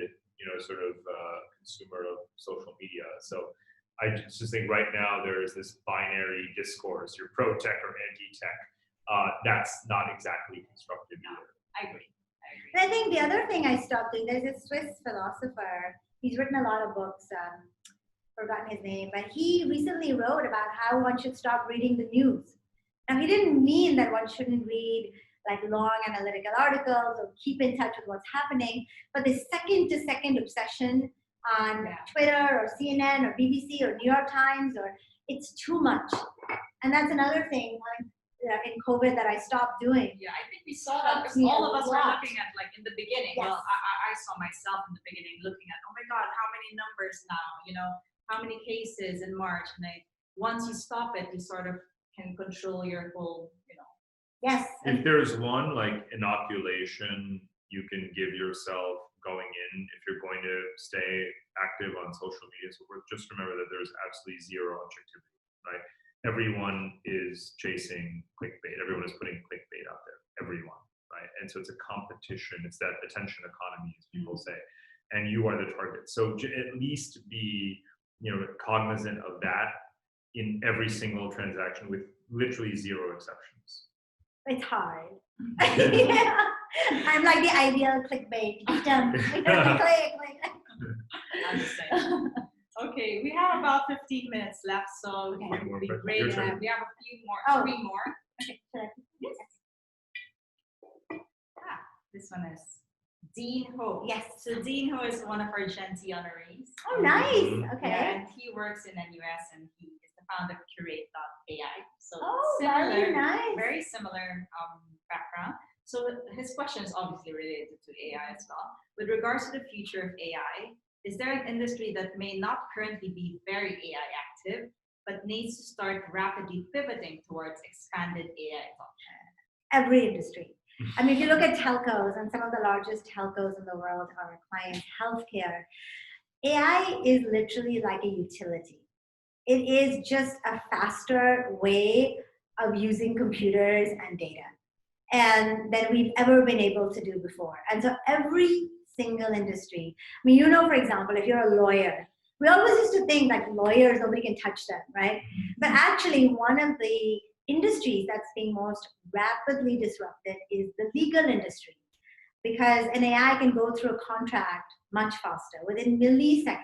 consumer of social media. So I just think right now there is this binary discourse: you're pro-tech or anti-tech. That's not exactly constructive either. I agree. And I think the other thing I stopped doing, there's a Swiss philosopher, he's written a lot of books, forgotten his name, but he recently wrote about how one should stop reading the news. Now, he didn't mean that one shouldn't read like long analytical articles or keep in touch with what's happening, but the second-to-second obsession on Twitter or CNN or BBC or New York Times, it's too much. And that's another thing in COVID that I stopped doing. Yeah, I think we saw that because all of us were looking at, like, in the beginning. Yes. Well, I saw myself in the beginning looking at, oh my God, how many numbers now? How many cases in March? And once you stop it, you sort of can control your whole, Yes. If there's one inoculation you can give yourself going in, if you're going to stay active on social media, so just remember that there's absolutely zero objectivity, right? Everyone is chasing clickbait. Everyone is putting clickbait out there. Everyone, right? And so it's a competition. It's that attention economy, as people say, and you are the target. So at least be, cognizant of that in every single transaction with literally zero exceptions. It's hard. Yeah. I'm like the ideal clickbait. Click. Okay, we have about 15 minutes left, so it would be great. We have a few more, 3 more. Okay. Yes. This one is Dean Ho. Yes. So Dean Ho is one of our Gen Z honorees. Oh, nice. Okay. Yeah, and he works in NUS and he is the founder of Curate.ai. So very nice. Very similar background. So his question is obviously related to AI as well. With regards to the future of AI, is there an industry that may not currently be very AI active, but needs to start rapidly pivoting towards expanded AI adoption? Every industry. I mean, if you look at telcos, and some of the largest telcos in the world are our clients, healthcare, AI is literally like a utility. It is just a faster way of using computers and data and than we've ever been able to do before. And so every single industry, for example, if you're a lawyer, We always used to think that lawyers, nobody can touch them, right? But actually, one of the industries that's being most rapidly disrupted is the legal industry, because an AI can go through a contract much faster, within milliseconds,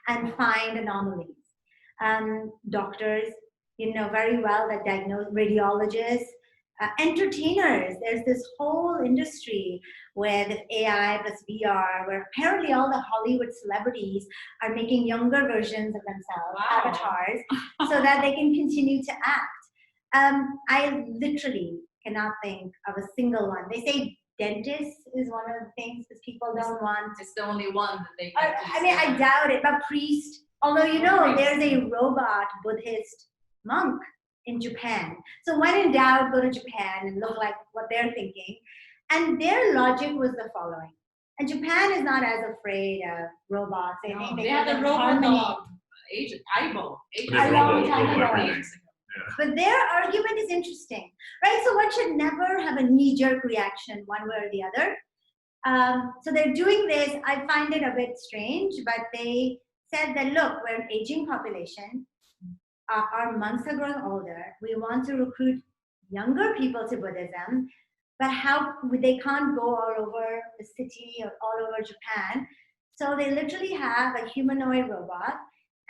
and find anomalies. Doctors, very well that diagnose, radiologists, entertainers. There's this whole industry with AI plus VR, where apparently all the Hollywood celebrities are making younger versions of themselves, Wow. avatars, so that they can continue to act. I literally cannot think of a single one. They say dentist is one of the things that people don't want. It's the only one that they I doubt it, but priest, although there's a robot Buddhist monk in Japan. So when in doubt, go to Japan and look like what they're thinking. And their logic was the following. And Japan is not as afraid of robots. They think they had a robot dog, Agent Aibo. A long time ago. But their argument is interesting, right? So one should never have a knee-jerk reaction one way or the other. So they're doing this. I find it a bit strange, but they said that, look, we're an aging population. Our monks are growing older. We want to recruit younger people to Buddhism, but they can't go all over the city or all over Japan. So they literally have a humanoid robot,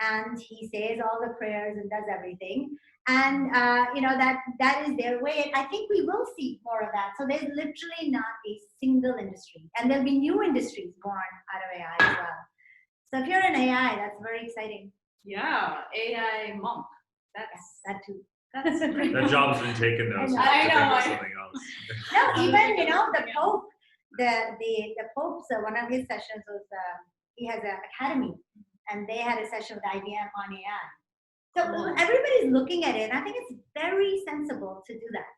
and he says all the prayers and does everything. And that is their way. I think we will see more of that. So there's literally not a single industry, and there'll be new industries born out of AI as well. So if you're an AI, that's very exciting. Yeah, AI monk. That too. That's great. That job's been taken though. So I know. Something else. No, even the Pope, the Pope's one of his sessions was he has an academy, and they had a session with IBM on AI. So everybody's looking at it, and I think it's very sensible to do that.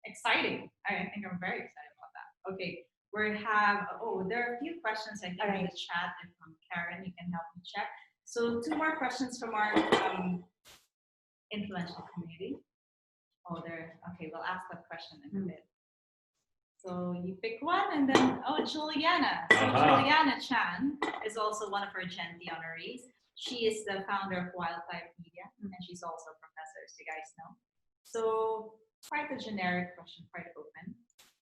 Exciting. I think I'm very excited about that. Okay, there are a few questions I think in the chat. And from Karen, you can help me check. So 2 more questions from our influential community. Okay, we'll ask that question in a bit. So you pick one, and then, Juliana. So Juliana Chan is also one of our Gen Z honorees. She is the founder of Wildlife Media, and she's also a professor, as you guys know. So quite a generic question, quite open.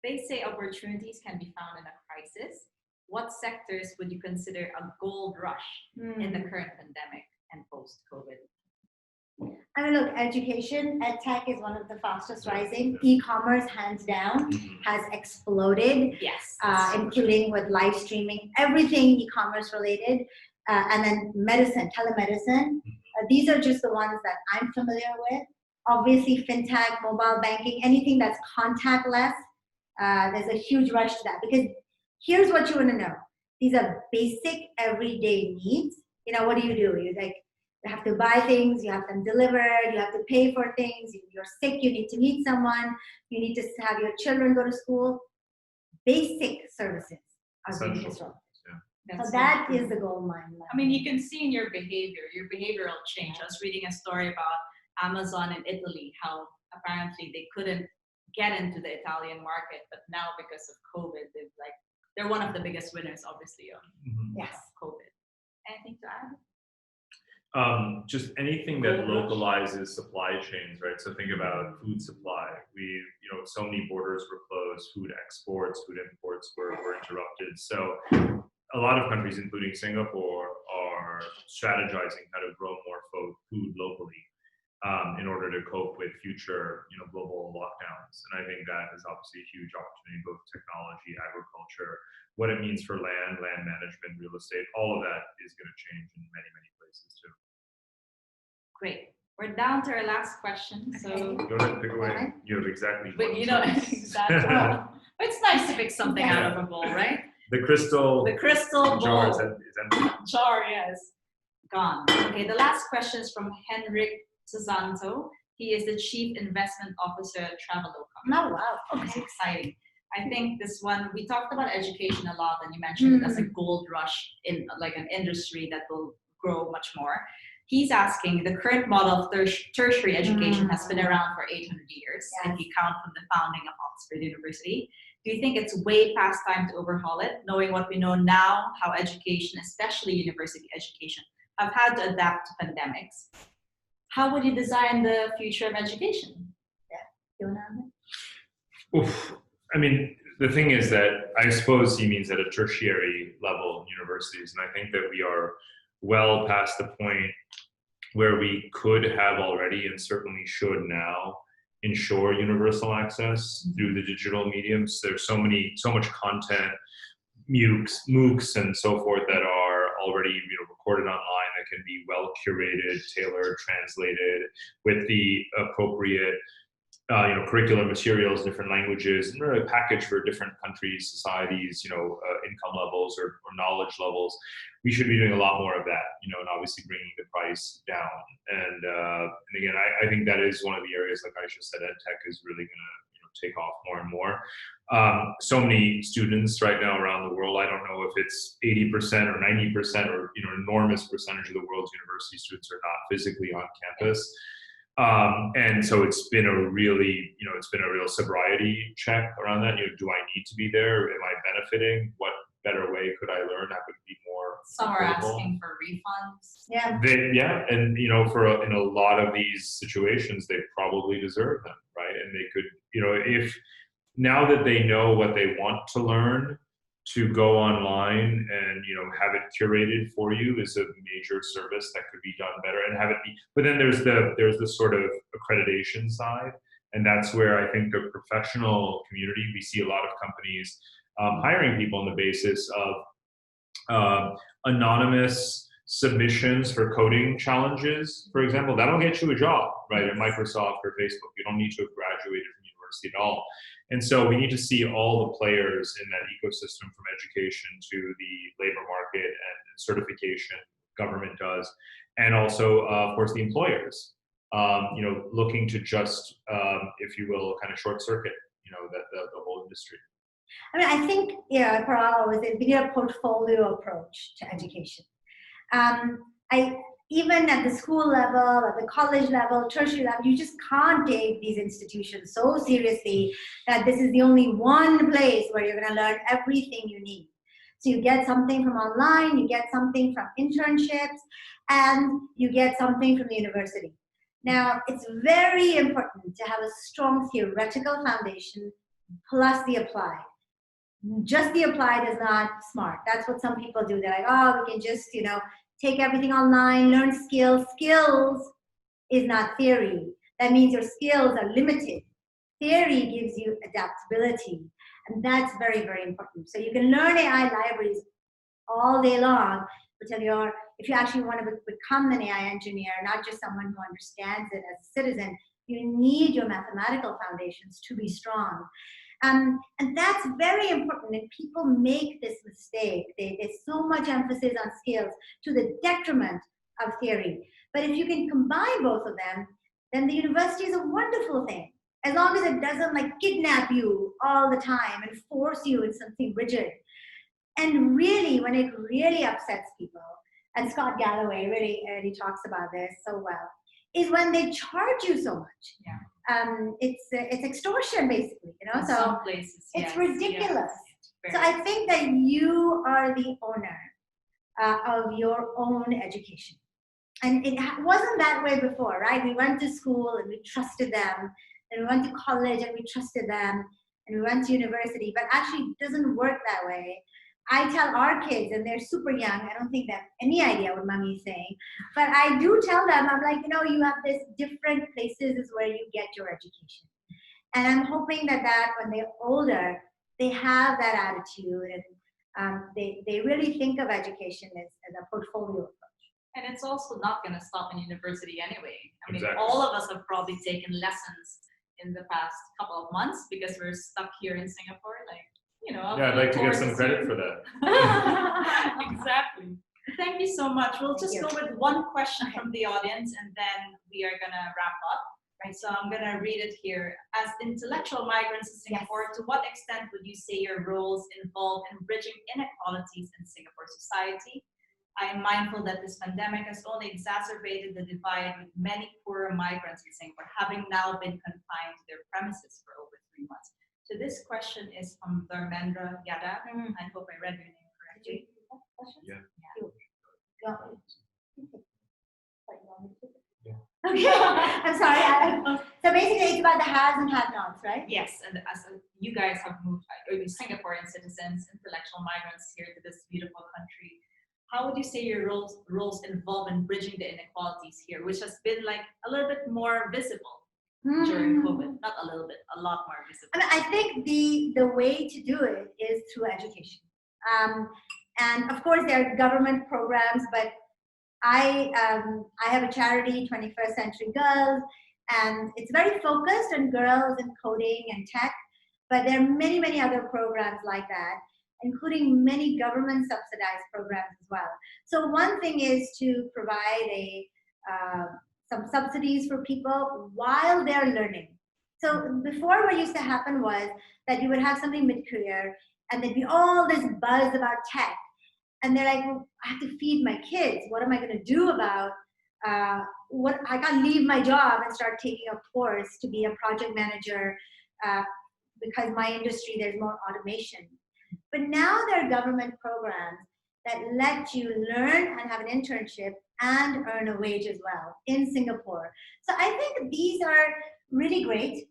They say opportunities can be found in a crisis. What sectors would you consider a gold rush in the current pandemic and post-COVID? I mean, look, education, edtech is one of the fastest rising. E-commerce, hands down, has exploded. Yes. Including with live streaming, everything e-commerce related. And then medicine, telemedicine. These are just the ones that I'm familiar with. Obviously, fintech, mobile banking, anything that's contactless, there's a huge rush to that. Because here's what you want to know. These are basic everyday needs. What do? You have to buy things, you have them delivered, you have to pay for things, you're sick, you need to meet someone, you need to have your children go to school. Basic services are being disrupted. So that is the gold mine. I mean, you can see in your behavioral change. I was reading a story about Amazon in Italy, how apparently they couldn't get into the Italian market, but now because of COVID, they're one of the biggest winners, obviously, of COVID. Anything to add? Just anything that localizes supply chains, right? So think about food supply. So many borders were closed, food exports, food imports were interrupted. So a lot of countries, including Singapore, are strategizing how to grow more food locally in order to cope with future, global lockdowns. And I think that is obviously a huge opportunity, both technology, agriculture, what it means for land management, real estate. All of that is going to change in many, many places too. Great. We're down to our last question. So go ahead, pick away. You have exactly. Exactly. It's nice to pick something out of a bowl, right? The crystal jar is empty. Jar, yes. Gone. Okay, the last question is from Henrik Susanto. He is the Chief Investment Officer at Travelocom. Oh, wow. Okay. It's exciting. I think this one, we talked about education a lot, and you mentioned it as a gold rush in an industry that will grow much more. He's asking, the current model of tertiary education has been around for 800 years, if you count from the founding of Oxford University. Do you think it's way past time to overhaul it, knowing what we know now, how education, especially university education, have had to adapt to pandemics. How would you design the future of education? Oof. I mean, the thing is that I suppose he means at a tertiary level in universities, and I think that we are well past the point where we could have already and certainly should now ensure universal access through the digital mediums. There's so much content, MOOCs and so forth that are already recorded online that can be well curated, tailored, translated with the appropriate curriculum materials, different languages, and really packaged for different countries, societies, income levels or knowledge levels. We should be doing a lot more of that, and obviously bringing the price down. And again, I think that is one of the areas, like Ayesha said, EdTech is really going to take off more and more. So many students right now around the world, I don't know if it's 80% or 90% or enormous percentage of the world's university students are not physically on campus. And so it's been a really, it's been a real sobriety check around that. Do I need to be there? Am I benefiting? What better way could I learn that would be more Some are affordable? asking for refunds. Yeah. And in a lot of these situations, they probably deserve them, right? And they could, if now that they know what they want to learn, to go online and have it curated for you is a major service that could be done better and have it be. But then there's the sort of accreditation side, and that's where I think the professional community, we see a lot of companies hiring people on the basis of anonymous submissions for coding challenges, for example. That'll get you a job, right, at Microsoft or Facebook. You don't need to have graduated from university at all. And so we need to see all the players in that ecosystem, from education to the labor market and certification, government does, and also, of course, the employers, looking to just, if you will, kind of short circuit, the whole industry. I mean, I think, Parag, we need a portfolio approach to education. Even at the school level, at the college level, tertiary level, you just can't take these institutions so seriously that this is the only one place where you're going to learn everything you need. So you get something from online, you get something from internships, and you get something from the university. Now, it's very important to have a strong theoretical foundation plus the applied. Just the applied is not smart. That's what some people do. They're like, we can just, take everything online, learn skills. Skills is not theory. That means your skills are limited. Theory gives you adaptability, and that's very, very important. So you can learn AI libraries all day long, but if you actually want to become an AI engineer, not just someone who understands it as a citizen, you need your mathematical foundations to be strong. And that's very important, and people make this mistake. There's so much emphasis on skills to the detriment of theory. But if you can combine both of them, then the university is a wonderful thing, as long as it doesn't kidnap you all the time and force you in something rigid. And really, when it really upsets people, and Scott Galloway really talks about this so well, is when they charge you so much. Yeah. It's extortion, basically, In some places, it's ridiculous. Yes. So I think that you are the owner of your own education. And it wasn't that way before, right? We went to school and we trusted them, and we went to college and we trusted them, and we went to university, but actually it doesn't work that way. I tell our kids, and they're super young, I don't think they have any idea what mommy is saying, but I do tell them, I'm like, you have this different places is where you get your education. And I'm hoping that when they're older, they have that attitude, and they really think of education as a portfolio approach. And it's also not going to stop in university anyway. I mean, Exactly. all of us have probably taken lessons in the past couple of months because we're stuck here in Singapore. I'd like to get some credit for that. Exactly. Thank you so much. We'll just go with one question from the audience, and then we are going to wrap up. Right, so I'm going to read it here. As intellectual migrants in Singapore, to what extent would you say your roles involve in bridging inequalities in Singapore society? I am mindful that this pandemic has only exacerbated the divide with many poorer migrants in Singapore, having now been confined to their premises for over 3 months. So this question is from Dharmendra Yadav. I hope I read your name correctly. Yeah. Okay, I'm sorry. So basically, it's about the haves and have-nots, right? Yes, and as you guys have moved, Singaporean citizens, intellectual migrants here to this beautiful country, how would you say your roles involve in bridging the inequalities here, which has been like a little bit more visible during COVID? Not a little bit, a lot more visible. I mean, I think the way to do it is through education. And of course, there are government programs, but I have a charity, 21st Century Girls, and it's very focused on girls in coding and tech, but there are many, many other programs like that, including many government subsidized programs as well. So one thing is to provide some subsidies for people while they're learning. So before, what used to happen was that you would have somebody mid-career and there'd be all this buzz about tech. And they're like, well, I have to feed my kids. What am I going to do about what? I can't leave my job and start taking a course to be a project manager because my industry, there's more automation. But now there are government programs that let you learn and have an internship and earn a wage as well in Singapore. So I think these are really great.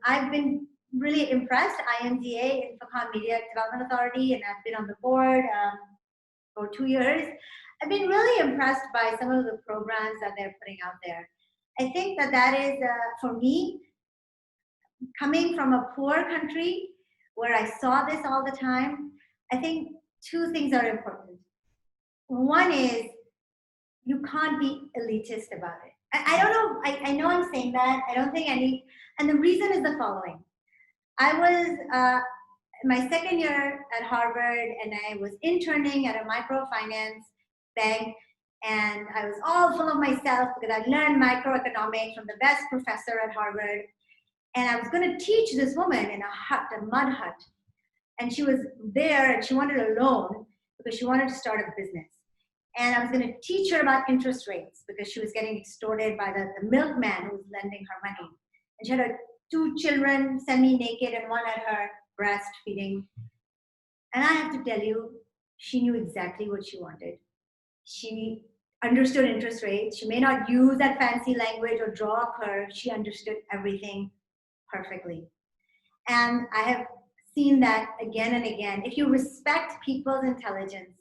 I've been really impressed. IMDA, Infocom Media Development Authority, and I've been on the board for 2 years. I've been really impressed by some of the programs that they're putting out there. I think that is, for me, coming from a poor country where I saw this all the time, I think 2 things are important. One is you can't be elitist about it. I don't know, I know I'm saying that. I don't think any, and the reason is the following. I was my second year at Harvard, and I was interning at a microfinance bank, and I was all full of myself because I learned microeconomics from the best professor at Harvard. And I was going to teach this woman in a hut, a mud hut. And she was there, and she wanted a loan because she wanted to start a business. And I was going to teach her about interest rates because she was getting extorted by the milkman who was lending her money. And she had her 2 children, semi-naked, and one at her breast feeding. And I have to tell you, she knew exactly what she wanted. She understood interest rates. She may not use that fancy language or draw a curve. She understood everything perfectly. And I have seen that again and again. If you respect people's intelligence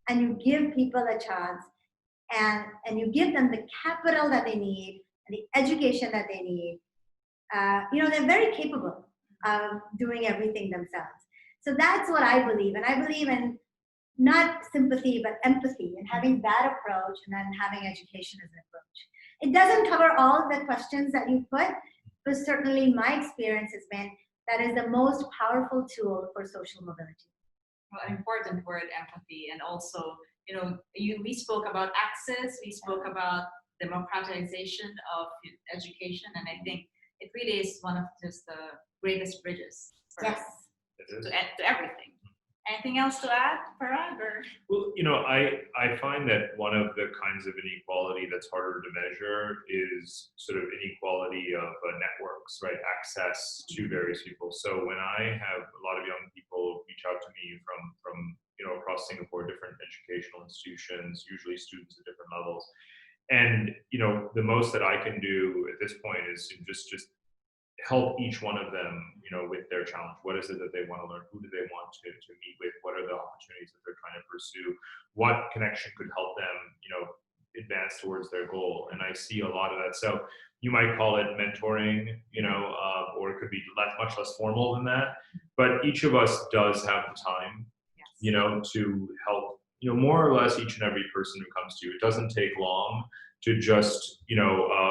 and you give people a chance and you give them the capital that they need and the education that they need, they're very capable of doing everything themselves. So that's what I believe. And I believe in not sympathy, but empathy, and having that approach and then having education as an approach. It doesn't cover all the questions that you put, but certainly my experience has been that is the most powerful tool for social mobility. Well, an important word, empathy, and also, we spoke about access, we spoke about democratization of education, and I think it really is one of just the greatest bridges for Yes. to everything. Anything else to add, Parag? Well, I find that one of the kinds of inequality that's harder to measure is sort of inequality of networks, right? Access to various people. So when I have a lot of young people reach out to me from across Singapore, different educational institutions, usually students at different levels, and the most that I can do at this point is to just help each one of them, with their challenge. What is it that they want to learn? Who do they want to meet with? What are the opportunities that they're trying to pursue? What connection could help them, advance towards their goal? And I see a lot of that. So you might call it mentoring, or it could be much less formal than that. But each of us does have the time, to help, more or less each and every person who comes to you. It doesn't take long to just,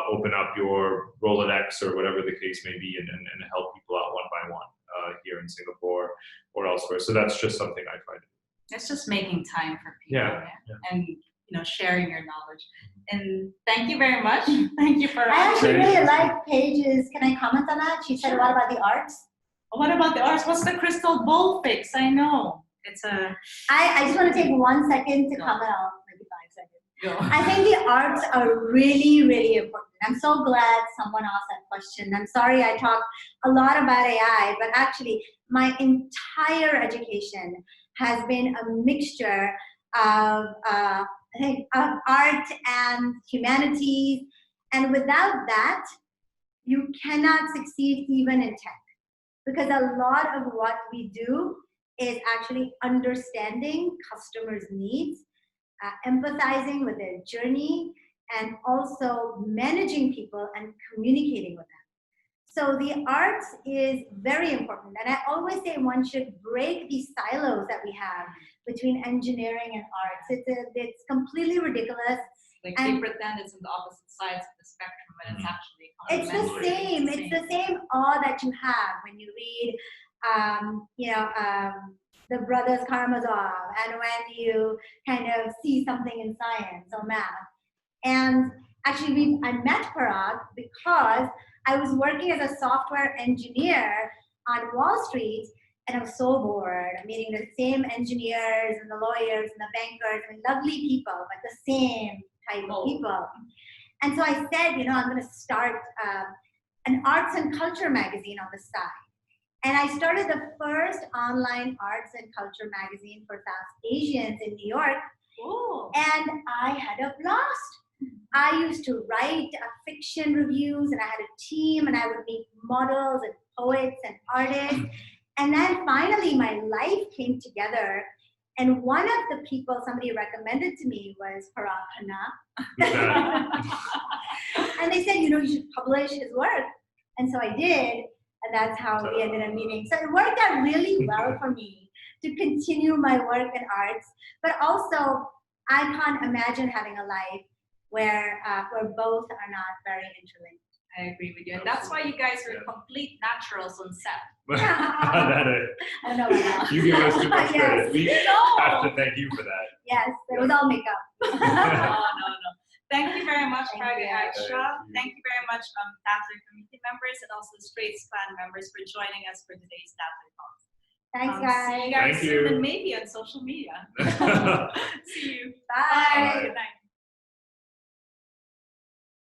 open up your Rolodex or whatever the case may be and help people out one by one here in Singapore or elsewhere. So that's just something I try to do. It's just making time for people and sharing your knowledge. And thank you very much. Thank you for. I actually really like Paige's. Can I comment on that? She said a lot about the arts. What about the arts? What's the crystal ball fix? I know. It's a. I just want to take 1 second to comment on, maybe 5 seconds. Go. I think the arts are really, really important. I'm so glad someone asked that question. I'm sorry I talk a lot about AI, but actually my entire education has been a mixture of, of art and humanities And without that, you cannot succeed even in tech. Because a lot of what we do is actually understanding customers' needs, empathizing with their journey, and also managing people and communicating with them. So the arts is very important. And I always say one should break these silos that we have between engineering and arts. It's completely ridiculous. Like And they pretend it's on the opposite sides of the spectrum, but it's actually it's the complementary. same. It's the same awe that you have when you read, the Brothers Karamazov, and when you kind of see something in science or math. And actually, I met Parag because I was working as a software engineer on Wall Street, and I was so bored. I'm meeting the same engineers and the lawyers and the bankers, I mean, lovely people, but the same type of people. And so I said, I'm going to start an arts and culture magazine on the side. And I started the first online arts and culture magazine for South Asians in New York. Ooh. And I had a blast. I used to write fiction reviews, and I had a team, and I would meet models and poets and artists. And then finally my life came together. And one of the people somebody recommended to me was Parag and Ayesha. And they said, you should publish his work. And so I did. And that's how we ended up meeting. So it worked out really well for me to continue my work in arts. But also, I can't imagine having a life where both are not very interlinked. I agree with you. And that's why you guys are complete naturals on set. That is. I don't know about that. You give us too much Yes. credit. We have to thank you for that. Yes, it was all makeup. No. Thank you very much, Parag and Thank Ayesha. you. Thank you very much, Tatler community members and also Straits Clan members for joining us for today's Tatler Talks. Thanks, guys. See you guys Thank soon you. and maybe on social media. See you. Bye. Good night.